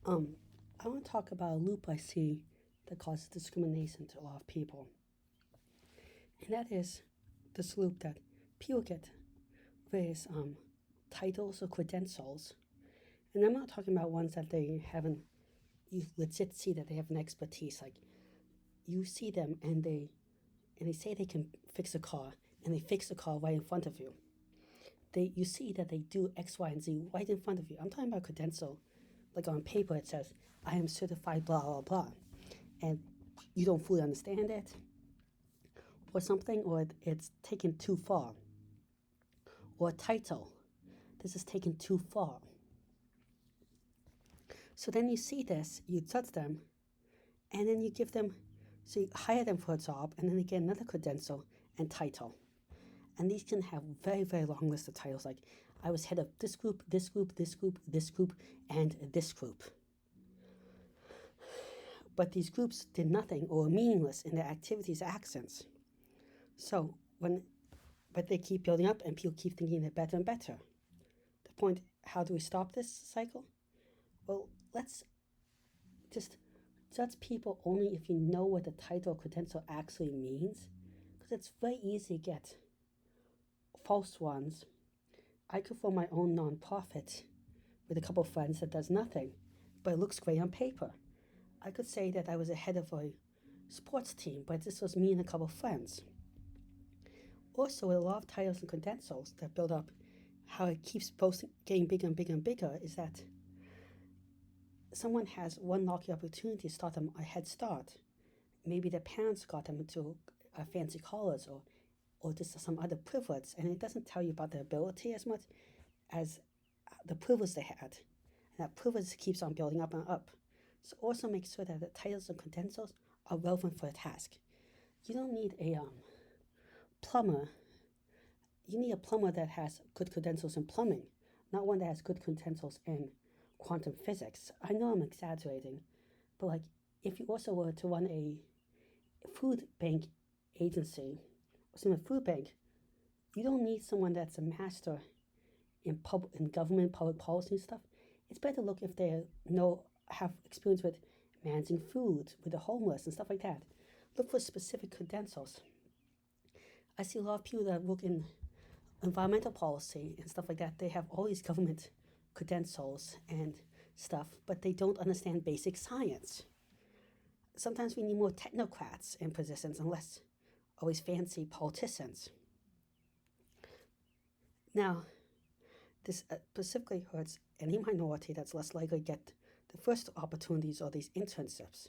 I want to talk about a loop I see that causes discrimination to a lot of people. And that is this loop that people get various titles or credentials. And I'm not talking about ones that they haven't, you legit see that they have an expertise. Like you see them and they say they can fix a car and they fix the car right in front of you. You see that they do X, Y, and Z right in front of you. I'm talking about credential. Like on paper it says, I am certified blah blah blah. And you don't fully understand it or something, or it's taken too far. Or a title. This is taken too far. So then you see this, you judge them, and then you give them, so you hire them for a job, and then they get another credential and title. And these can have very, very long list of titles, like I was head of this group, this group, this group, this group, and this group. But these groups did nothing or were meaningless in their activities' accents. But they keep building up and people keep thinking they're better and better. The point, how do we stop this cycle? Well, let's just judge people only if you know what the title or credential actually means, because it's very easy to get false ones. I could form my own nonprofit with a couple of friends that does nothing, but it looks great on paper. I could say that I was a head of a sports team, but this was me and a couple of friends. Also, with a lot of titles and credentials that build up, how it keeps getting bigger and bigger and bigger is that someone has one lucky opportunity to start them a head start. Maybe their parents got them into a fancy college or just some other privilege, and it doesn't tell you about their ability as much as the privilege they had. And that privilege keeps on building up and up. So also make sure that the titles and credentials are relevant for the task. You don't need a plumber. You need a plumber that has good credentials in plumbing, not one that has good credentials in quantum physics. I know I'm exaggerating, but like if you also were to run a food bank agency or some food bank, you don't need someone that's a master in government public policy and stuff. It's better to look if they have experience with managing food with the homeless and stuff like that. Look for specific credentials. I see a lot of people that work in environmental policy and stuff like that. They have all these government credentials and stuff, but they don't understand basic science. Sometimes we need more technocrats in positions and less always fancy politicians. Now, this specifically hurts any minority that's less likely to get the first opportunities or these internships.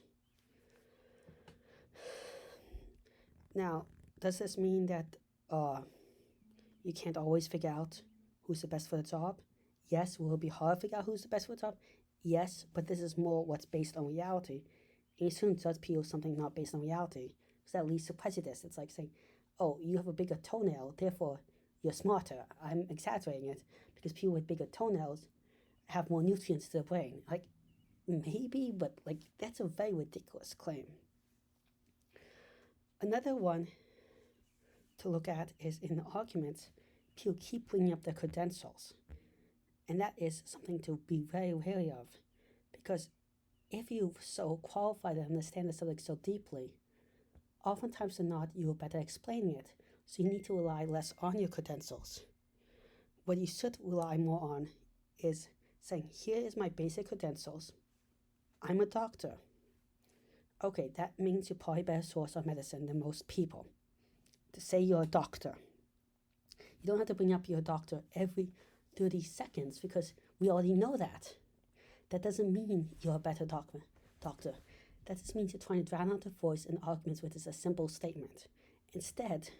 Now, does this mean that you can't always figure out who's the best for the job? Yes. Will it be hard to figure out who's the best for the job? Yes, but this is more what's based on reality. And you shouldn't judge people something not based on reality, because that leads to prejudice. It's like saying, oh, you have a bigger toenail, therefore you're smarter. I'm exaggerating it, because people with bigger toenails have more nutrients to their brain. Like, maybe, but like that's a very ridiculous claim. Another one to look at is in arguments, people keep bringing up their credentials. And that is something to be very wary of, because if you so qualify to understand the subject so deeply, oftentimes or not, you are better explaining it. So you need to rely less on your credentials. What you should rely more on is saying, here is my basic credentials. I'm a doctor. Okay, that means you're probably a better source of medicine than most people. To say you're a doctor. You don't have to bring up your doctor every 30 seconds because we already know that. That doesn't mean you're a better doctor. That just means you're trying to drown out the voice in arguments with a simple statement. Instead,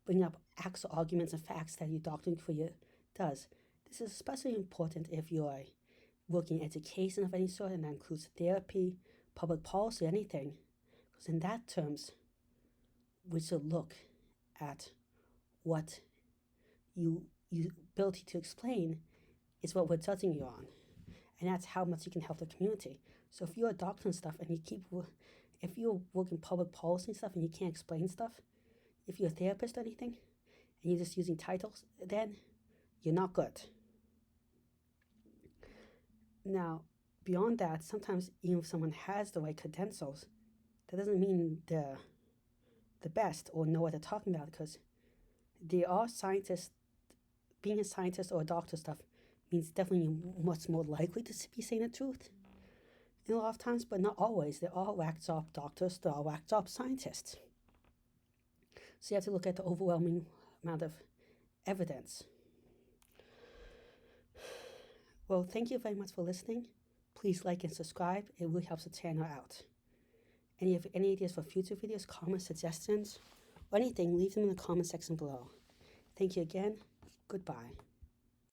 bring up actual arguments and facts that your doctoring career does. This is especially important if you are working in education of any sort, and that includes therapy, public policy, anything. Because in that terms, we should look at what your ability to explain is what we're judging you on. And that's how much you can help the community. So if you're a doctor and stuff and if you're working public policy and stuff and you can't explain stuff, if you're a therapist or anything, and you're just using titles, then you're not good. Now, beyond that, sometimes even if someone has the right credentials, that doesn't mean they're the best or know what they're talking about, because they are scientists. Being a scientist or a doctor stuff means definitely much more likely to be saying the truth in a lot of times, but not always. There are whack job doctors, there are whack job scientists. So you have to look at the overwhelming amount of evidence. Well, thank you very much for listening. Please like and subscribe. It really helps the channel out. And if you have any ideas for future videos, comments, suggestions, or anything, leave them in the comment section below. Thank you again. Goodbye.